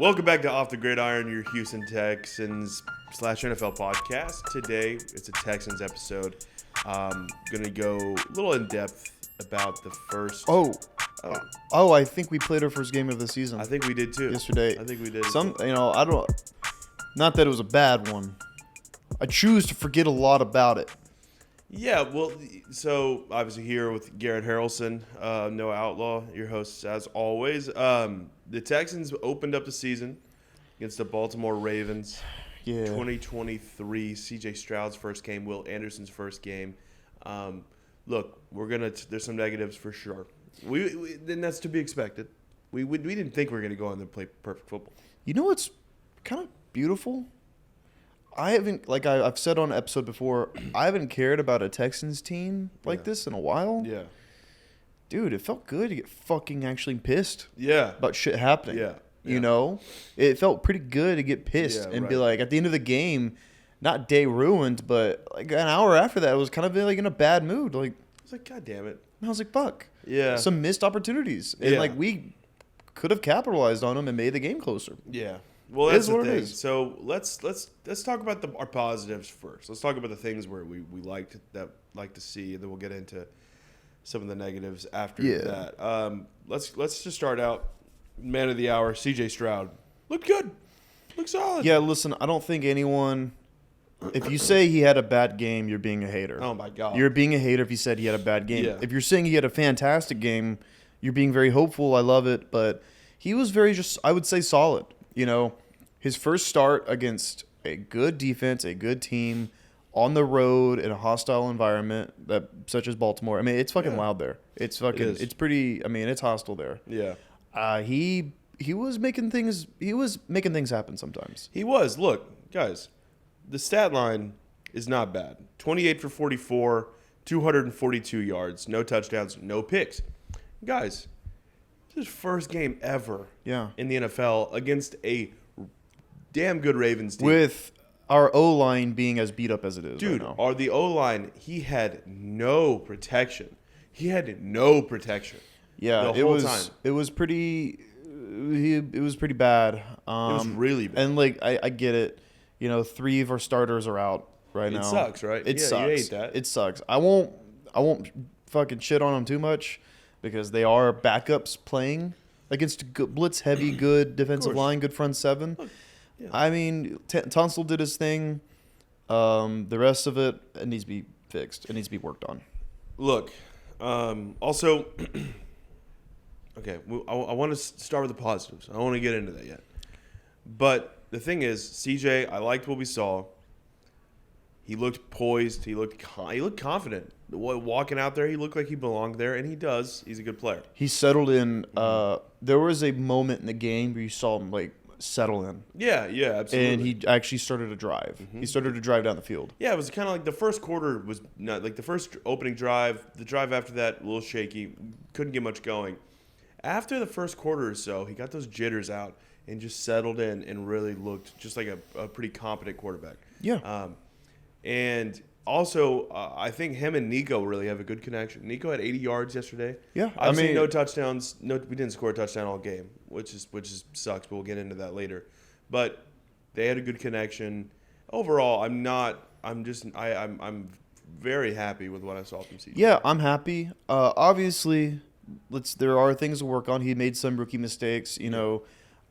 Welcome back to Off the Gridiron, your Houston Texans / NFL podcast. Today, it's a Texans episode. Going to go a little in depth about the first. I think we played our first game of the season. I think we did too. Yesterday. I think we did. I don't. Not that it was a bad one. I choose to forget a lot about it. Yeah, well, so obviously here with Garrett Harrelson, Noah Outlaw, your hosts as always. The Texans opened up the season against the Baltimore Ravens. Yeah. 2023, C.J. Stroud's first game, Will Anderson's first game. Look, there's some negatives for sure. And that's to be expected. We didn't think we were going to go in there and play perfect football. You know what's kind of beautiful? I've said on an episode before, I haven't cared about a Texans team like this in a while. Yeah. Dude, it felt good to get fucking actually pissed. Yeah. About shit happening. Yeah. You know? It felt pretty good to get pissed and be like, at the end of the game, not day ruined, but like an hour after that, I was kind of like in a bad mood. Like, I was like, God damn it. I was like, fuck. Yeah. Some missed opportunities. And like we could have capitalized on them and made the game closer. Yeah. Well, that's the thing. It is. So let's talk about our positives first. Let's talk about the things where we like to see, and then we'll get into some of the negatives after that. Let's just start out. Man of the hour, C.J. Stroud looked good, looked solid. Yeah, listen, I don't think anyone. If you say he had a bad game, you're being a hater. Oh my God, you're being a hater if you said he had a bad game. Yeah. If you're saying he had a fantastic game, you're being very hopeful. I love it, but he was I would say, solid. You know, his first start against a good defense, a good team, on the road in a hostile environment such as Baltimore. I mean, it's fucking wild there. It's pretty. I mean, it's hostile there. Yeah. He was making things. He was making things happen sometimes. He was. Look, guys, the stat line is not bad. 28 for 44, 242 yards, no touchdowns, no picks. Guys, this is his first game ever. Yeah. In the NFL against a damn good Ravens team. With our O-line being as beat up as it is. Dude, right now. the O-line, he had no protection. Yeah, the whole time. It was pretty. It was pretty bad. It was really bad. And like I get it. You know, 3 of our starters are out right now. It sucks, right? It sucks. You hate that. It sucks. I won't fucking shit on them too much because they are backups playing against a good, blitz heavy, good defensive line, good front seven. Look, yeah. I mean, Tunsil did his thing. The rest of it needs to be fixed. It needs to be worked on. Look, also, okay, I want to start with the positives. I don't want to get into that yet. But the thing is, CJ, I liked what we saw. He looked poised. He looked confident. Walking out there, he looked like he belonged there, and he does. He's a good player. He settled in. There was a moment in the game where you saw him like settle in. Yeah, absolutely. And he actually started to drive. Mm-hmm. He started to drive down the field. Yeah, it was kind of like the first quarter was not like the first opening drive. The drive after that, a little shaky. Couldn't get much going. After the first quarter or so, he got those jitters out and just settled in and really looked just like a pretty competent quarterback. Yeah. And also, I think him and Nico really have a good connection. Nico had 80 yards yesterday. Yeah, Obviously, no touchdowns. No, we didn't score a touchdown all game, which sucks. But we'll get into that later. But they had a good connection. Overall, I'm very happy with what I saw from CJ. Yeah, I'm happy. Obviously, there are things to work on. He made some rookie mistakes, you know,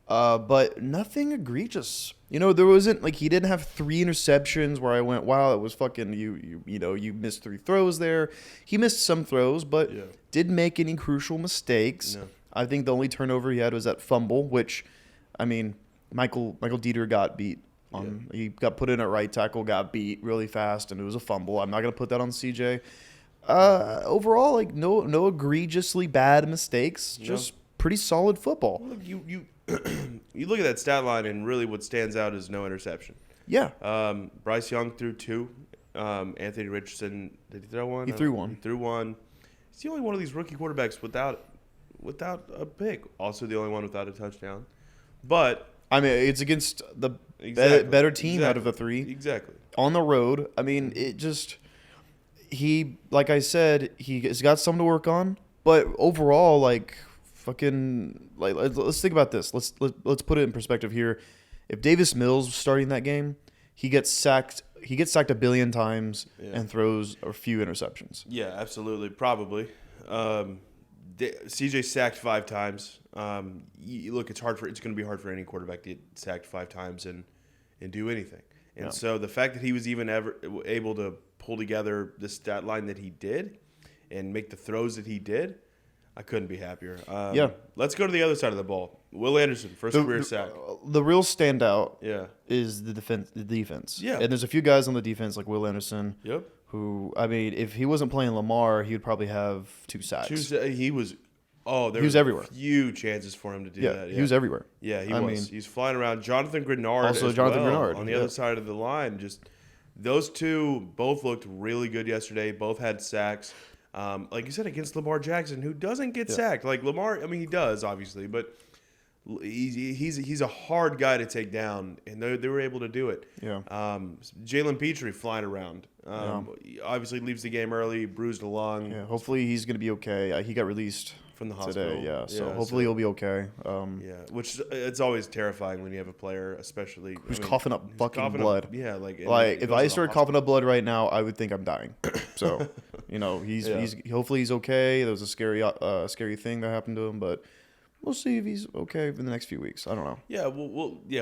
but nothing egregious. You know, there wasn't like he didn't have 3 interceptions where I went, wow, it was fucking you missed 3 throws there. He missed some throws, but didn't make any crucial mistakes. No. I think the only turnover he had was that fumble, which, I mean, Michael Dieter got beat. He got put in at right tackle, got beat really fast, and it was a fumble. I'm not gonna put that on CJ. Overall, like no egregiously bad mistakes, just pretty solid football. Look, you look at that stat line, and really what stands out is no interception. Yeah. Bryce Young threw 2. Anthony Richardson, did he throw one? He threw one. He threw one. He's the only one of these rookie quarterbacks without a pick. Also the only one without a touchdown. But I mean, it's against the better team out of the 3. Exactly. On the road. I mean, like I said, he's got something to work on. But overall, like fucking like let's think about this. Let's put it in perspective here. If Davis Mills was starting that game, he gets sacked. He gets sacked a billion times and throws a few interceptions. Yeah, absolutely, probably. CJ sacked 5 times. Look, it's going to be hard for any quarterback to get sacked 5 times and do anything. And so the fact that he was even ever able to pull together the stat line that he did and make the throws that he did, I couldn't be happier. Let's go to the other side of the ball. Will Anderson, first career sack. The real standout is the defense. Yeah. And there's a few guys on the defense like Will Anderson. Yep. Who, I mean, if he wasn't playing Lamar, he would probably have 2 sacks. He was everywhere. Few chances for him to do that. Yeah. He was everywhere. Yeah, he was. He's flying around. Jonathan Grenard on the other side of the line. Just those two both looked really good yesterday. Both had sacks. Like you said, against Lamar Jackson, who doesn't get sacked. Like Lamar, I mean, he does, obviously, but he's a hard guy to take down, and they were able to do it. Yeah. Jalen Petrie flying around. Obviously leaves the game early, bruised a lung. Yeah, hopefully he's going to be okay. He got released from the hospital today, so hopefully he'll be okay. Which it's always terrifying when you have a player, especially who's coughing up fucking blood. Like if I started coughing up blood right now, I would think I'm dying. So, he's hopefully he's okay. There was a scary thing that happened to him, but we'll see if he's okay in the next few weeks. I don't know. Yeah,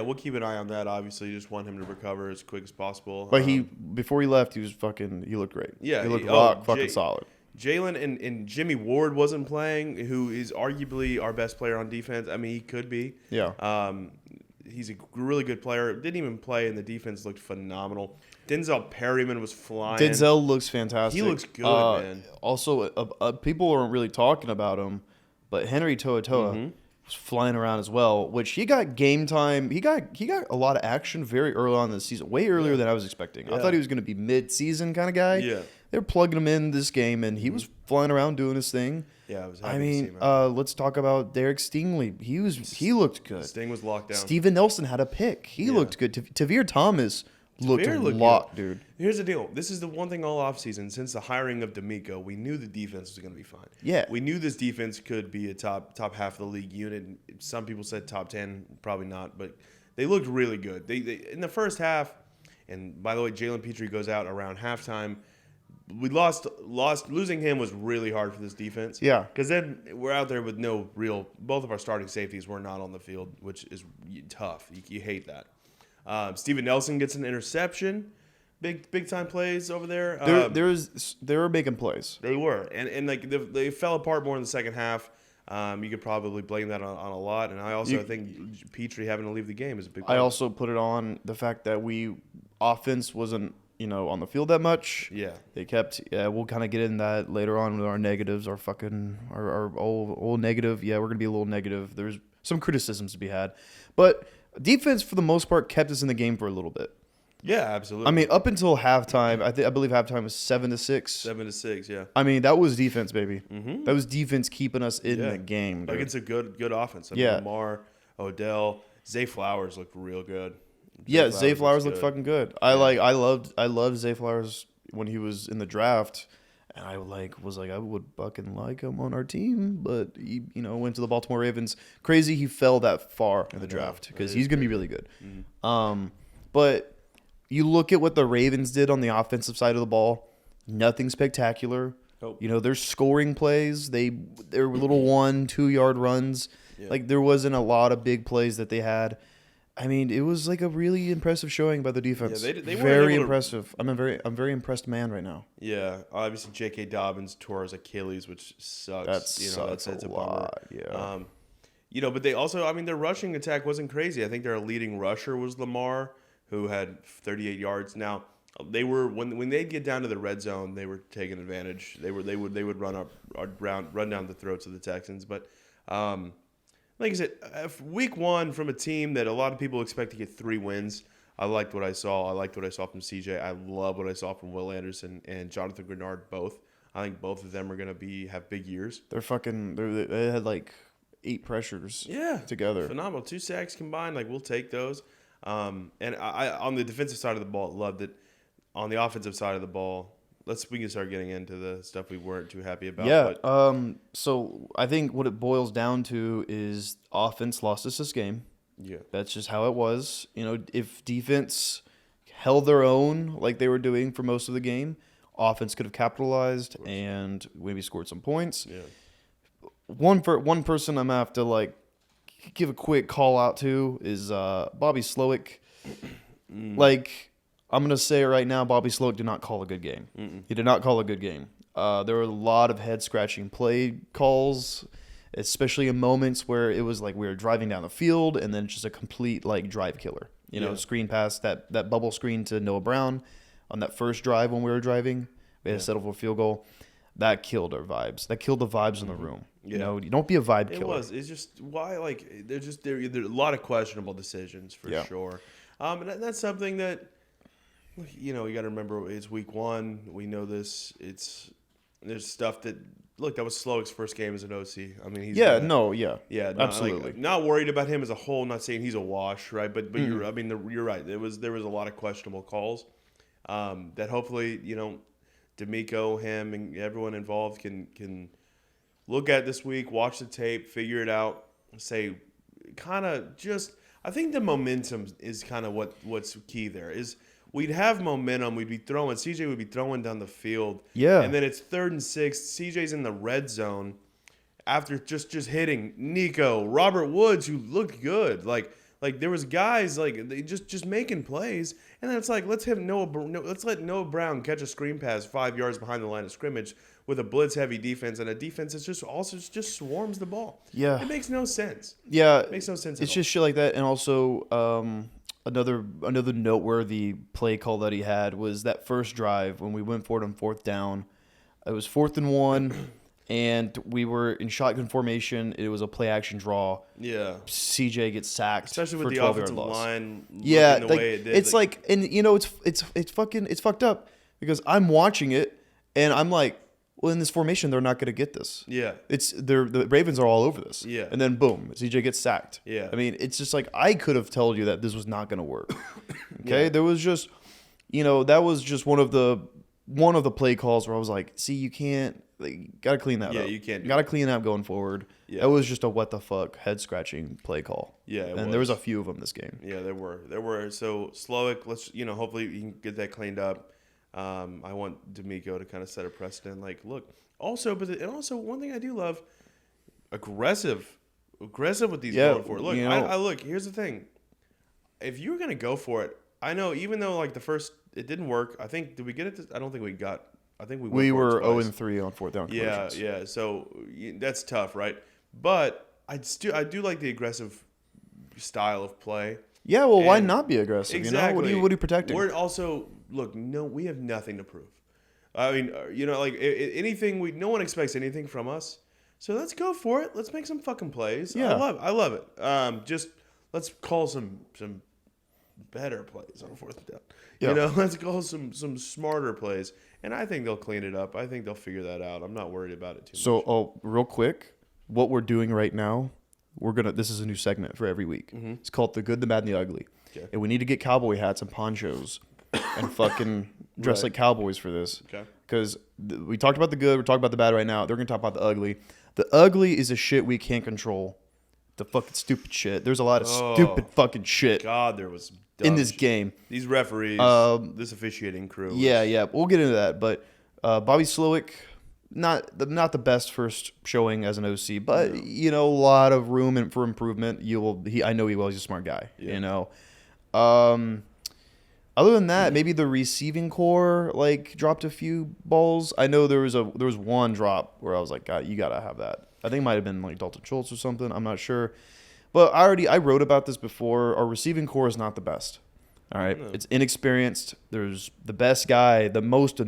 we'll keep an eye on that. Obviously, just want him to recover as quick as possible. But before he left, he looked great. Yeah, he looked fucking solid. Jalen and Jimmy Ward wasn't playing, who is arguably our best player on defense. I mean, he could be. Yeah. He's a really good player. Didn't even play, and the defense looked phenomenal. Denzel Perryman was flying. Denzel looks fantastic. He looks good, man. Also, people aren't really talking about him, but Henry To'oTo'o was flying around as well, which he got game time. He got a lot of action very early on in the season, way earlier than I was expecting. I thought he was going to be mid-season kind of guy. Yeah. They're plugging him in this game, and he was flying around doing his thing. Yeah, I was happy to see him. Let's talk about Derek Stingley. He looked good. Sting was locked down. Steven Nelson had a pick. He looked good. Tavir Thomas looked locked, dude. Here's the deal. This is the one thing all offseason. Since the hiring of D'Amico, we knew the defense was going to be fine. Yeah. We knew this defense could be a top half of the league unit. Some people said top 10, probably not, but they looked really good. They in the first half, and by the way, Jalen Petrie goes out around halftime. We lost. Losing him was really hard for this defense. Yeah. Because then we're out there with no real. Both of our starting safeties were not on the field, which is tough. You hate that. Steven Nelson gets an interception. Big time plays over there. They were making plays. They were, and like they fell apart more in the second half. You could probably blame that on a lot, and I also think Petrie having to leave the game is a big part. I also put it on the fact that offense wasn't on the field that much. Yeah. They kept. Yeah, we'll kind of get in that later on with our negatives, our old negative. Yeah, we're gonna be a little negative. There's some criticisms to be had, but defense for the most part kept us in the game for a little bit. Yeah, absolutely. I mean, up until halftime, I believe halftime was 7-6. 7-6, yeah. I mean, that was defense, baby. Mm-hmm. That was defense keeping us in the game. Dude. Like it's a good offense. I mean, Lamar, Odell, Zay Flowers looked real good. Zay Flowers looked fucking good. I loved Zay Flowers when he was in the draft, and I was like I would fucking like him on our team, but he went to the Baltimore Ravens. Crazy, he fell that far in the draft because he's gonna be really good. Mm-hmm. But you look at what the Ravens did on the offensive side of the ball, nothing spectacular. Nope. They're scoring plays. They're little 1-2 yard runs. Yeah. Like there wasn't a lot of big plays that they had. I mean, it was like a really impressive showing by the defense. Yeah, they very impressive. I'm very impressed man right now. Yeah, obviously J.K. Dobbins tore his Achilles, which sucks. That's a lot. Yeah. But they also, I mean, their rushing attack wasn't crazy. I think their leading rusher was Lamar, who had 38 yards. Now, they were when they get down to the red zone, they were taking advantage. They would run down the throats of the Texans, but. Like I said, week 1 from a team that a lot of people expect to get 3 wins, I liked what I saw. I liked what I saw from CJ. I love what I saw from Will Anderson and Jonathan Grenard both. I think both of them are going to have big years. They had like 8 pressures together. Phenomenal. 2 sacks combined. Like, we'll take those. And I on the defensive side of the ball, loved it. On the offensive side of the ball, we can start getting into the stuff we weren't too happy about. Yeah. But, So I think what it boils down to is offense lost us this game. yeah. That's just how it was. If defense held their own like they were doing for most of the game, offense could have capitalized and maybe scored some points. Yeah. One person I'm gonna have to give a quick call out to is Bobby Slowick. I'm gonna say it right now, Bobby Slowick did not call a good game. He did not call a good game. There were a lot of head scratching play calls, especially in moments where it was like we were driving down the field and then just a complete drive killer. Screen pass, that bubble screen to Noah Brown on that first drive when we were driving. We had to settle for a field goal. That killed our vibes. That killed the vibes in the room. Yeah. You don't be a vibe killer. It's just why there's a lot of questionable decisions for sure. And that's something that you got to remember. It's week 1. We know this. There's stuff that that was Slowick's first game as an OC. I mean, Absolutely. Not worried about him as a whole. Not saying he's a wash, right? But you're right. There was a lot of questionable calls that hopefully D'Amico, him, and everyone involved can look at this week, watch the tape, figure it out, say kind of just. I think the momentum is kind of what's key there. Is we'd have momentum, CJ would be throwing down the field, and then it's 3rd and 6. CJ's in the red zone after just hitting Nico, Robert Woods, who looked good, like there was guys they just making plays, and then it's let's let Noah Brown catch a screen pass 5 yards behind the line of scrimmage with a blitz heavy defense and a defense that just swarms the ball. Yeah, it makes no sense. Yeah, it makes no sense. It's just shit like that, and also another noteworthy play call that he had was that first drive when we went for it on 4th down. It was 4th and 1. And we were in shotgun formation. It was a play action draw. Yeah. CJ gets sacked, especially with for the 12 offensive yard loss. line. Yeah, the way it did. It's and it's fucked up because I'm watching it and I'm like, well, in this formation, they're not going to get this. Yeah. The Ravens are all over this. Yeah. And then boom, CJ gets sacked. Yeah. I mean, it's just I could have told you that this was not going to work. Okay. Yeah. There was just, that was just one of the play calls where I was like, see, you can't. Gotta clean that up. Yeah, you can't. Gotta clean that up going forward. Yeah. That was just a what the fuck head scratching play call. Yeah, and there was a few of them this game. Yeah, there were. So Slowick, let's hopefully you can get that cleaned up. I want D'Amico to kind of set a precedent. Look, also one thing I do love, aggressive with these going for it. Look, I look. Here's the thing. If you were gonna go for it, I know even though the first it didn't work. I think did we get it? I don't think we got. I think we were 0-3 on 4th down conversions. Yeah. So that's tough, right? But I do like the aggressive style of play. Yeah, well, why not be aggressive? Exactly. What are you protecting? We're also we have nothing to prove. I mean, anything no one expects anything from us. So let's go for it. Let's make some fucking plays. Yeah. I love it. Just let's call some better plays on 4th down. Yeah. Let's call some smarter plays. And I think they'll clean it up. I think they'll figure that out. I'm not worried about it too much. So, real quick, what we're doing right now, this is a new segment for every week. Mm-hmm. It's called The Good, the Bad, and the Ugly. Okay. And we need to get cowboy hats and ponchos and fucking dress like cowboys for this. Okay. Because we talked about the good, we're talking about the bad right now. They're going to talk about the ugly. The ugly is the shit we can't control. The fucking stupid shit. There's a lot of stupid fucking shit. God, there was in this game. These referees, this officiating crew. Yeah. We'll get into that. But Bobby Slowick, not the best first showing as an OC, but a lot of room for improvement. I know he was a smart guy. Yeah. Other than that, maybe the receiving core dropped a few balls. I know there was one drop where I was like, God, you gotta have that. I think it might have been Dalton Schultz or something. I'm not sure. But I wrote about this before. Our receiving core is not the best. All right, it's inexperienced. There's the best guy, the most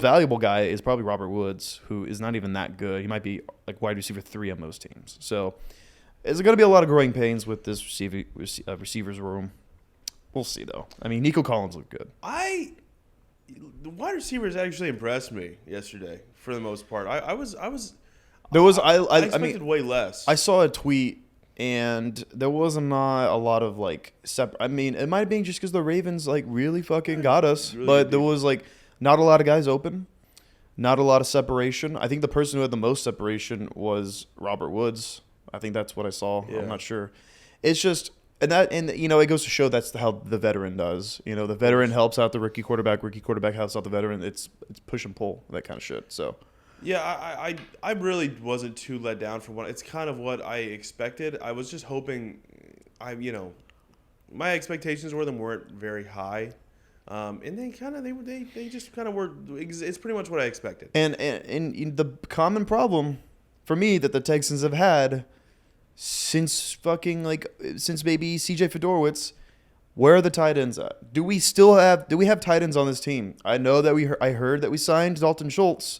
valuable guy is probably Robert Woods, who is not even that good. He might be wide receiver 3 on most teams. So, there's going to be a lot of growing pains with this receivers room. We'll see though. I mean, Nico Collins looked good. The wide receivers actually impressed me yesterday for the most part. I expected way less. I saw a tweet and there was not a lot of I mean, it might have been just because the Ravens really fucking got us, really but there was Not a lot of guys open. Not a lot of separation. I think the person who had the most separation was Robert Woods. I think that's what I saw. Yeah. I'm not sure. It's just and you know, it goes to show that's how the veteran does. You know, the veteran helps out the rookie quarterback helps out the veteran. It's push and pull, that kind of shit. So Yeah, I really wasn't too let down from it's kind of what I expected. I was just hoping my expectations were them weren't very high. And they just kind of were. It's pretty much what I expected. And the common problem for me that the Texans have had since maybe CJ Fedorowicz, where are the tight ends at? Do we have tight ends on this team? I know that I heard that we signed Dalton Schultz.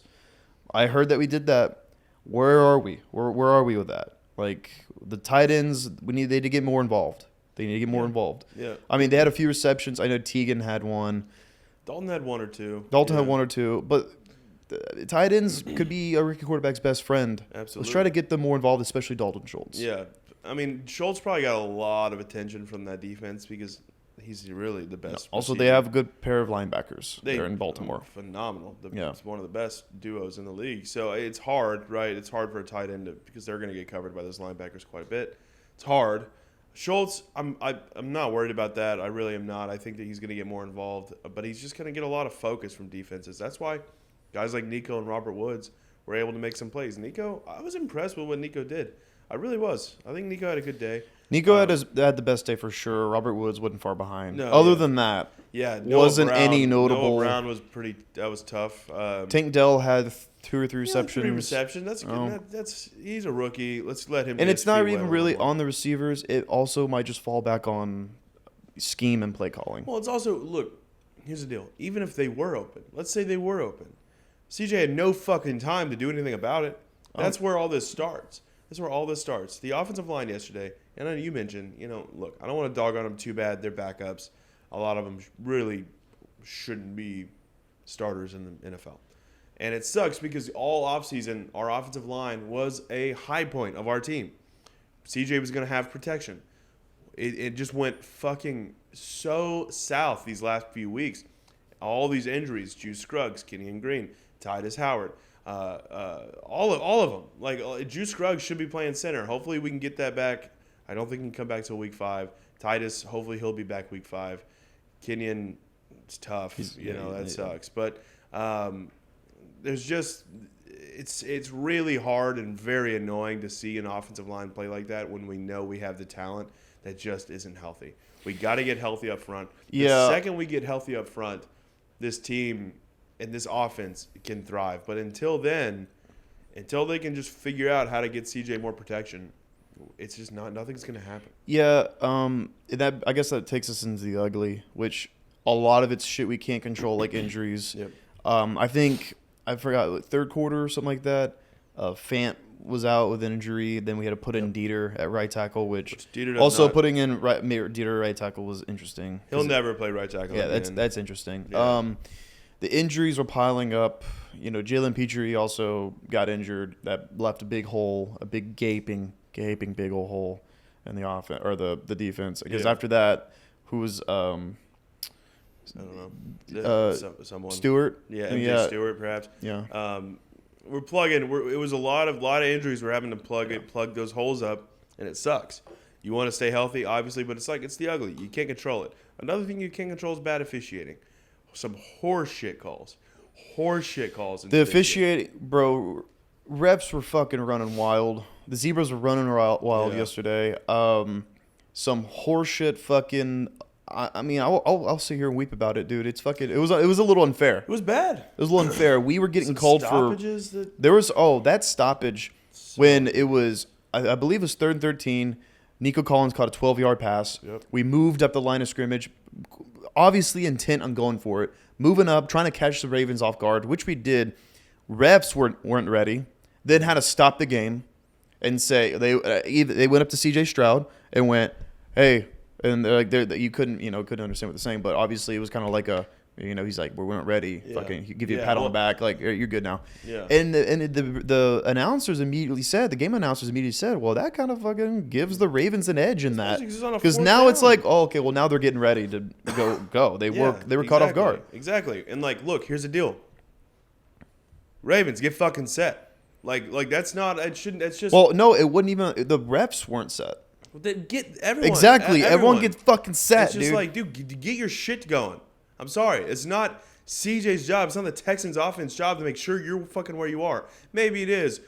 I heard that we did that. Where are we? Where are we with that? Like, the tight ends, they to get more involved. They need to get more involved. Yeah. I mean, they had a few receptions. I know Teagan had one. Dalton had one or two. Had one or two. But tight ends could be a rookie quarterback's best friend. Absolutely. Let's try to get them more involved, especially Dalton Schultz. Yeah. I mean, Schultz probably got a lot of attention from that defense because he's really the best. Also, receiver. they have a good pair of linebackers there in Baltimore. Phenomenal. It's one of the best duos in the league. So it's hard, right? It's hard for a tight end because they're going to get covered by those linebackers quite a bit. It's hard. Schultz, I'm not worried about that. I really am not. I think that he's going to get more involved, but he's just going to get a lot of focus from defenses. That's why guys like Nico and Robert Woods were able to make some plays. Nico, I was impressed with what Nico did. I really was. I think Nico had a good day. Nico had the best day for sure. Robert Woods wasn't far behind. No, Other than that, wasn't any notable. Noah Brown was that was tough. Tank Dell had 2 or 3 receptions. 3 receptions. That's good. He's a rookie. Let's let him. And it's not even really on the receivers. It also might just fall back on scheme and play calling. Well, it's also look. Here's the deal. Even if they were open, let's say they were open, CJ had no fucking time to do anything about it. That's where all this starts. The offensive line yesterday, and I know you mentioned, look, I don't want to dog on them too bad. They're backups. A lot of them really shouldn't be starters in the NFL. And it sucks because all offseason, our offensive line was a high point of our team. CJ was going to have protection. It just went fucking so south these last few weeks. All these injuries, Juice Scruggs, Kenyon Green, Titus Howard, all of them. Like, Juice Scruggs should be playing center. Hopefully we can get that back. I don't think he can come back till week 5. Titus, hopefully he'll be back week 5. Kenyon, it's tough. That sucks. But there's just it's really hard and very annoying to see an offensive line play like that when we know we have the talent that just isn't healthy. We got to get healthy up front. Yeah. The second we get healthy up front, this team and this offense can thrive. But until then, until they can just figure out how to get CJ more protection, it's just nothing's going to happen. Yeah, I guess that takes us into the ugly, which a lot of it's shit we can't control, like injuries. Yep. I forgot, third quarter or something like that. Fant was out with an injury. Then we had to put in Dieter at right tackle, which also putting in Dieter at right tackle was interesting. He'll never play right tackle. Yeah, that's interesting. Yeah. The injuries were piling up. Jalen Petrie also got injured. That left a big hole, a big gaping big old hole in the offense or the defense. Because after that, who was I don't know. Someone. Stewart. Yeah, MJ Stewart perhaps. Yeah. We're plugging. It was a lot of injuries. We're having to plug those holes up, and it sucks. You want to stay healthy, obviously, but it's the ugly. You can't control it. Another thing you can't control is bad officiating. Some horse shit calls. The officiating, bro. Refs were fucking running wild. The Zebras were running wild yesterday. Some horseshit fucking. I mean, I'll sit here and weep about it, dude. It's fucking. It was a little unfair. It was bad. It was a little unfair. We were getting called for. There was that stoppage when it was. I believe it was 3rd and 13. Nico Collins caught a 12-yard pass. Yep. We moved up the line of scrimmage, obviously intent on going for it, moving up, trying to catch the Ravens off guard, which we did. Refs weren't ready. Then had to stop the game and say they went up to C.J. Stroud and went, "Hey," and they're like you couldn't understand what they're saying, but obviously it was kind of like He's like, we weren't ready. Yeah. Fucking give you a pat on the back, like you're good now. Yeah. And the announcers immediately said, the game announcers immediately said, well, that kind of fucking gives the Ravens an edge in that, because now it's like, oh, okay, well now they're getting ready to go. They were caught off guard. Exactly. And like, look, here's the deal. Ravens, get fucking set. Like that's not. It shouldn't. It's just. Well, no, it wouldn't even. The refs weren't set. Get everyone. Exactly. Everyone gets fucking set, It's just like, dude, get your shit going. I'm sorry. It's not CJ's job. It's not the Texans' offense job to make sure you're fucking where you are. Maybe it is.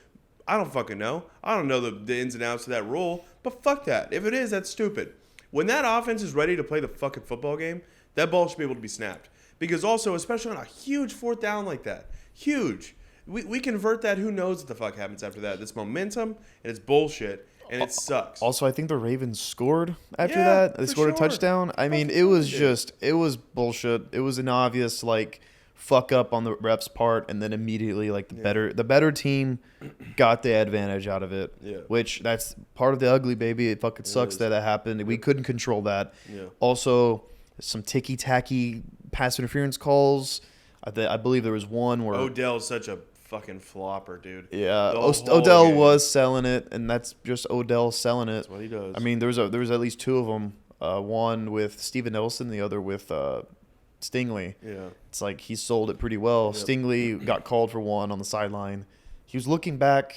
I don't fucking know. I don't know the ins and outs of that rule. But fuck that. If it is, that's stupid. When that offense is ready to play the fucking football game, that ball should be able to be snapped. Because also, especially on a huge fourth down like that, huge. We convert that. Who knows what the fuck happens after that? It's momentum, and it's bullshit. And it sucks. Also, I think the Ravens scored after that. They scored a touchdown. I mean, it was bullshit. It was an obvious fuck up on the ref's part, and then immediately the better team got the advantage out of it. Yeah. Which that's part of the ugly, baby. It fucking sucks that happened. We couldn't control that. Yeah. Also, some ticky tacky pass interference calls. I believe there was one where Odell's such a fucking flopper, dude. Yeah, Odell was selling it, and that's just Odell selling it. That's what he does. I mean, there was at least two of them. One with Steven Nelson, the other with Stingley. Yeah. It's like he sold it pretty well. Yep. Stingley got called for one on the sideline. He was looking back.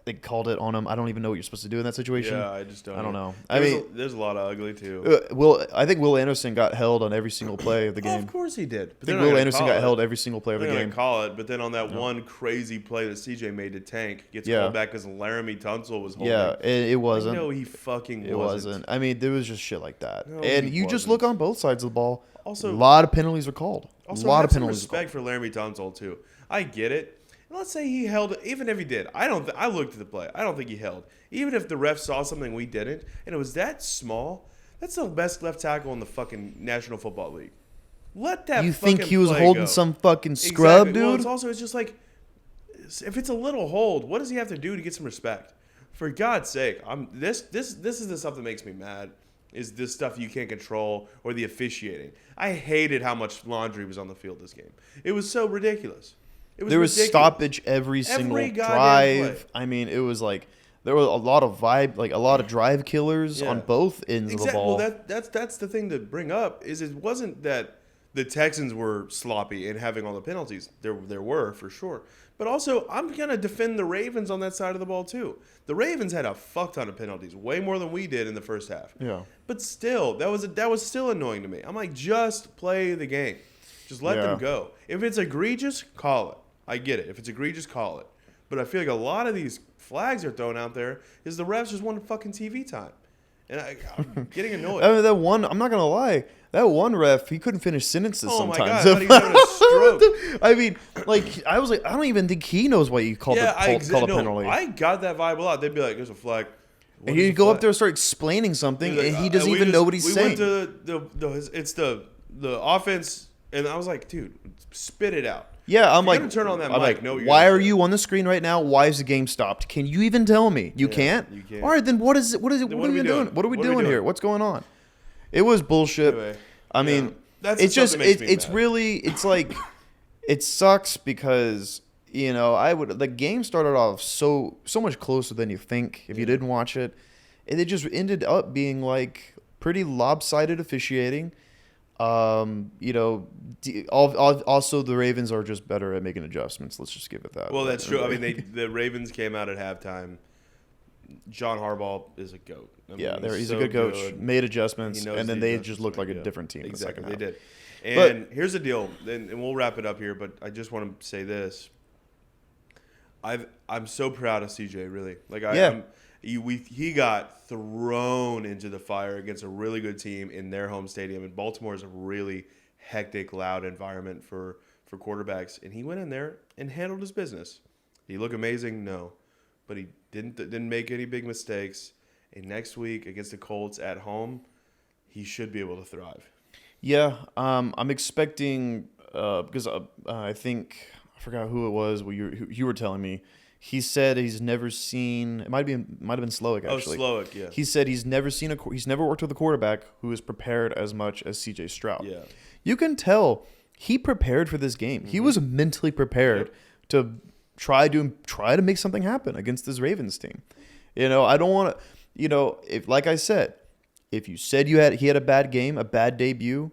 They called it on him. I don't even know what you're supposed to do in that situation. Yeah, I just don't. I don't know. There's a lot of ugly too. I think Will Anderson got held on every single play of the game. Of course he did. I think Will Anderson got held every single play of the They're game. gonna call it, but then on that one crazy play that CJ made to Tank gets called back because Laramie Tunsil was holding. Yeah, it wasn't. No, he fucking It wasn't. I mean, there was just shit like that. No, and he you just look on both sides of the ball. Also, a lot of penalties were called. Also, a lot have of some penalties. respect for Laramie Tunsil too. I get it. And let's say he held. Even if he did, I looked at the play. I don't think he held. Even if the ref saw something we didn't, and it was that small, that's the best left tackle in the fucking National Football League. Let that. You think he was play holding go. Some fucking scrub, exactly. dude? Well, it's just like, if it's a little hold, what does he have to do to get some respect? For God's sake, this is the stuff that makes me mad. Is this stuff you can't control, or the officiating? I hated how much laundry was on the field this game. It was so ridiculous. There was ridiculous. stoppage every single drive. I mean, it was like there was a lot of a lot of drive killers on both ends of the ball. Well, that's the thing to bring up is it wasn't that the Texans were sloppy in having all the penalties. There were for sure, but also I'm gonna defend the Ravens on that side of the ball too. The Ravens had a fuck ton of penalties, way more than we did in the first half. Yeah, but still, that was still annoying to me. I'm like, just play the game, just let them go. If it's egregious, call it. I get it. If it's egregious, call it. But I feel like a lot of these flags are thrown out there is the refs just want fucking TV time. And I'm getting annoyed. I mean, that one, I'm not going to lie. That one ref, he couldn't finish sentences sometimes. Oh, my God. I thought he was having a stroke. I mean, I was like, I don't even think he knows why you called a penalty. I got that vibe a lot. They'd be like, there's a flag. And he'd go up there and start explaining something, and he doesn't even know what he's saying. It's the offense, and I was like, dude, spit it out. Yeah, I'm like, turn on that mic. Like, why are you on the screen right now? Why is the game stopped? Can you even tell me? You can't. You can't. All right, then what is it? What are we doing? What are we doing here? What's going on? It was bullshit. Anyway, I mean, it's just it's like it sucks because the game started off so much closer than you think if you didn't watch it, and it just ended up being like pretty lopsided officiating. Also the Ravens are just better at making adjustments. Let's just give it that. Well, that's true. I mean, the Ravens came out at halftime. John Harbaugh is a goat. He's a good coach. Made adjustments, and then they just looked like a different team. Exactly, they did. And here's the deal, and we'll wrap it up here. But I just want to say this: I'm so proud of CJ. Really, he got thrown into the fire against a really good team in their home stadium, and Baltimore is a really hectic, loud environment for quarterbacks, and he went in there and handled his business. Did he look amazing? No, but he didn't make any big mistakes. And next week against the Colts at home, he should be able to thrive. Yeah, I'm expecting because I think I forgot who it was. You were telling me. He said he's never seen. It might have been Slowick actually. Oh, Slowick, yeah. He said he's never worked with a quarterback who is prepared as much as C.J. Stroud. Yeah. You can tell he prepared for this game. He was mentally prepared to try to make something happen against this Ravens team. You know, I don't want to. You know, if like I said, if you said he had a bad game, a bad debut,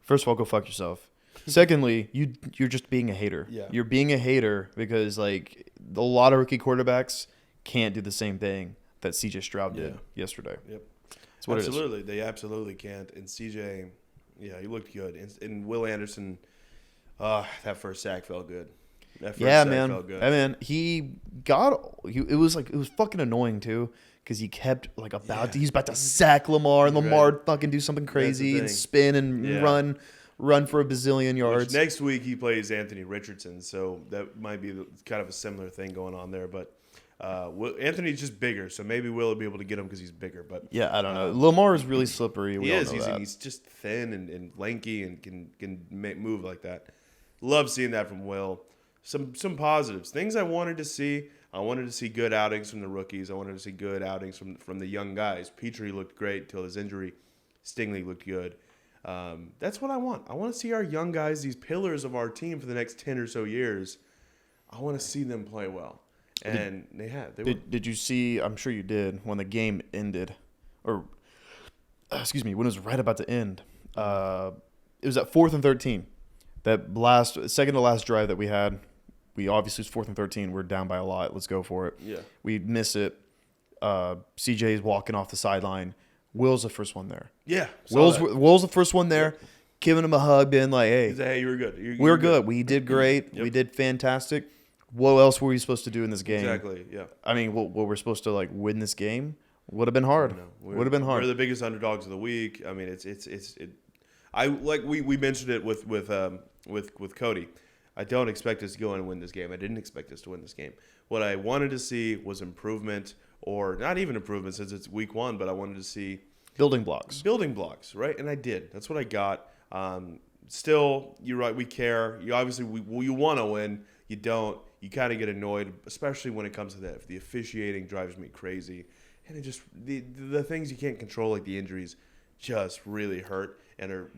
first of all, go fuck yourself. Secondly, you're just being a hater. Yeah. You're being a hater because like a lot of rookie quarterbacks can't do the same thing that CJ Stroud did yesterday. Yep. That's what absolutely. They absolutely can't. And CJ, he looked good. And Will Anderson, that first sack felt good. That first sack felt good. I mean, it was fucking annoying too because he kept like he's about to sack Lamar and Lamar fucking do something crazy and spin and run for a bazillion yards. Which next week he plays Anthony Richardson, so that might be kind of a similar thing going on there. But Anthony's just bigger, so maybe Will will be able to get him because he's bigger. But yeah, I don't know. Lamar is really slippery. He's just thin and lanky and can move like that. Love seeing that from Will. Some positives, things I wanted to see. I wanted to see good outings from the rookies. I wanted to see good outings from the young guys. Petrie looked great until his injury. Stingley looked good. That's what I want. I want to see our young guys, these pillars of our team for the next 10 or so years. I want to see them play well. And they have. Did you see, I'm sure you did, when the game ended, or, excuse me, when it was right about to end, it was at 4th and 13. That second to last drive that we had, we obviously was 4th and 13. We're down by a lot. Let's go for it. Yeah. We miss it. CJ's walking off the sideline. Will's the first one there. Yeah. Will's the first one there, giving him a hug, being like, hey. He's like, hey, you were good. We were good. We did great. Yep. We did fantastic. What else were we supposed to do in this game? Exactly, yeah. I mean, what we're supposed to, like, win this game would have been hard. Would have been hard. We're the biggest underdogs of the week. I mean, we mentioned it with Cody. I don't expect us to go in and win this game. I didn't expect us to win this game. What I wanted to see was improvement, or not even improvement since it's week 1, but I wanted to see building blocks, right? And I did. That's what I got. Still, you're right. We care. You obviously you want to win. You don't. You kind of get annoyed, especially when it comes to that. The officiating drives me crazy, and it just the things you can't control, like the injuries, just really hurt and are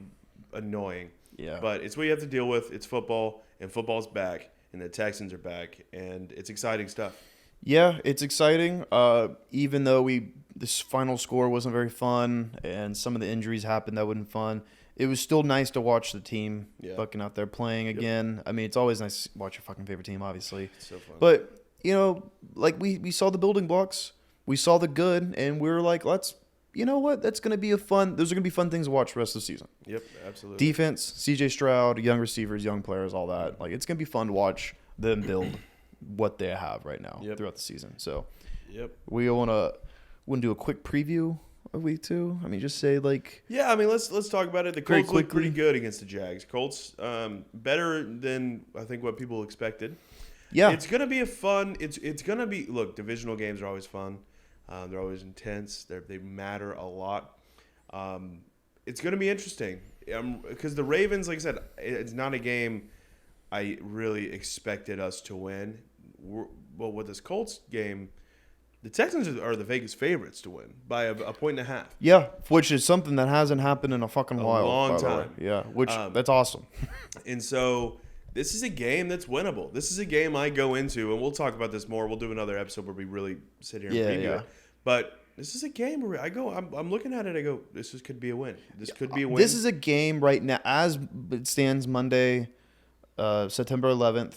annoying. Yeah. But it's what you have to deal with. It's football, and football's back, and the Texans are back, and it's exciting stuff. Yeah, it's exciting. Even though this final score wasn't very fun, and some of the injuries happened that wasn't fun, it was still nice to watch the team fucking out there playing again. I mean, it's always nice to watch your fucking favorite team, obviously. It's so fun. But, you know, like we saw the building blocks. We saw the good, and we were like, you know what? Those are going to be fun things to watch the rest of the season. Yep, absolutely. Defense, CJ Stroud, young receivers, young players, all that. Like, it's going to be fun to watch them build what they have right now throughout the season. So, we want to do a quick preview of week 2. I mean, just say like. Yeah, I mean, let's talk about it. The Colts look pretty good against the Jags. Colts better than I think what people expected. Yeah, it's gonna be a fun. It's gonna be divisional games are always fun. They're always intense. They matter a lot. It's gonna be interesting because the Ravens, like I said, it's not a game I really expected us to win. Well, with this Colts game, the Texans are the Vegas favorites to win by a 1.5. Yeah, which is something that hasn't happened in a fucking while. Long time. Yeah, which that's awesome. And so this is a game that's winnable. This is a game I go into, and we'll talk about this more. We'll do another episode where we really sit here and preview it. But this is a game where I'm looking at it. I go, this could be a win. This could be a win. This is a game right now, as it stands Monday, September 11th,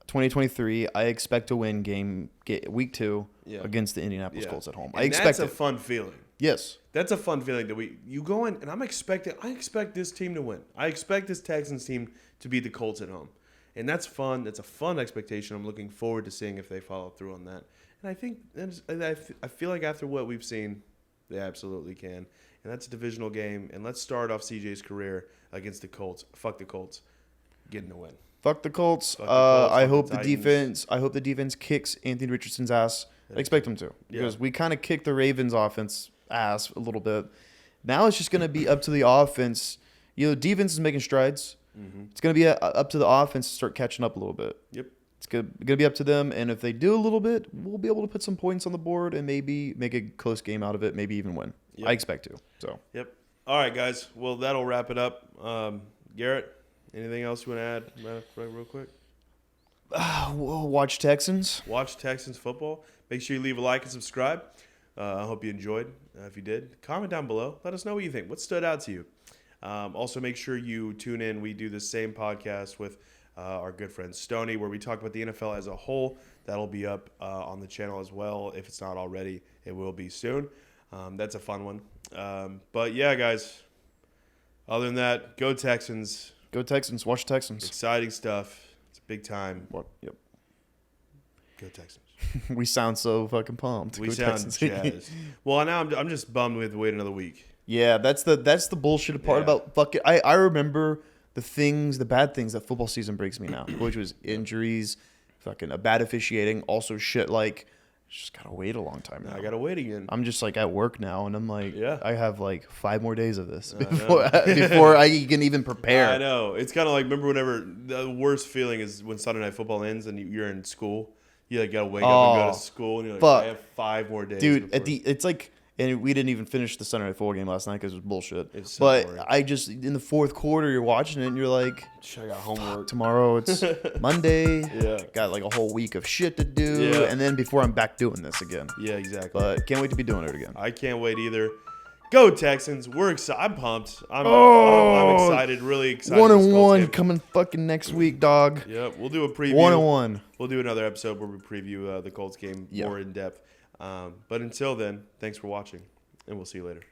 2023. I expect to win week 2 against the Indianapolis Colts at home. I expect that's a fun feeling. Yes. That's a fun feeling that you go in, and I expect this team to win. I expect this Texans team to beat the Colts at home. And that's fun. That's a fun expectation. I'm looking forward to seeing if they follow through on that. And I think I feel like after what we've seen, they absolutely can. And that's a divisional game. And let's start off CJ's career against the Colts. Fuck the Colts. Getting a win. Fuck the Colts. I hope the defense. I hope the defense kicks Anthony Richardson's ass. I expect them to because we kind of kicked the Ravens' offense ass a little bit. Now it's just going to be up to the offense. Defense is making strides. Mm-hmm. It's going to be up to the offense to start catching up a little bit. Yep. It's going to be up to them, and if they do a little bit, we'll be able to put some points on the board and maybe make a close game out of it, maybe even win. Yep. I expect to. So. Yep. All right, guys. Well, that'll wrap it up. Garrett, Anything else you want to add real quick? We'll watch Texans. Watch Texans football. Make sure you leave a like and subscribe. I hope you enjoyed. If you did, comment down below. Let us know what you think. What stood out to you? Also, make sure you tune in. We do the same podcast with our good friend Stoney, where we talk about the NFL as a whole. That'll be up on the channel as well. If it's not already, it will be soon. That's a fun one. But yeah, guys. Other than that, go Texans. Go Texans. Watch Texans. Exciting stuff. It's big time. What? Yep. Go Texans. We sound so fucking pumped. We Go sound Texans. jazzed. Well, now I'm just bummed we have to wait another week. Yeah, that's the bullshit part about fucking. I remember the bad things that football season brings me now, which was injuries, fucking a bad officiating, also shit like just gotta wait a long time now. I gotta wait again. I'm just like at work now, and I'm like, Yeah. I have like 5 more days of this before I can even prepare. I know. It's kind of like, remember whenever the worst feeling is when Sunday Night Football ends and you're in school. You like gotta wake up and go to school, and you're like, fuck. I have 5 more days. Dude, before. it's like, and we didn't even finish the Sunday Night Football game last night because it was bullshit. It's so but boring. I just in the fourth quarter, you're watching it and you're like, I got homework. tomorrow it's Monday. Yeah. Got like a whole week of shit to do, Yeah. and then before I'm back doing this again. Yeah, exactly. But can't wait to be doing it again. I can't wait either. Go Texans! We're excited. I'm pumped. I'm excited. Really excited. 1-1 coming fucking next week, dog. Yep, we'll do a preview. 1-1. We'll do another episode where we preview the Colts game Yep. more in depth. But until then, thanks for watching, and we'll see you later.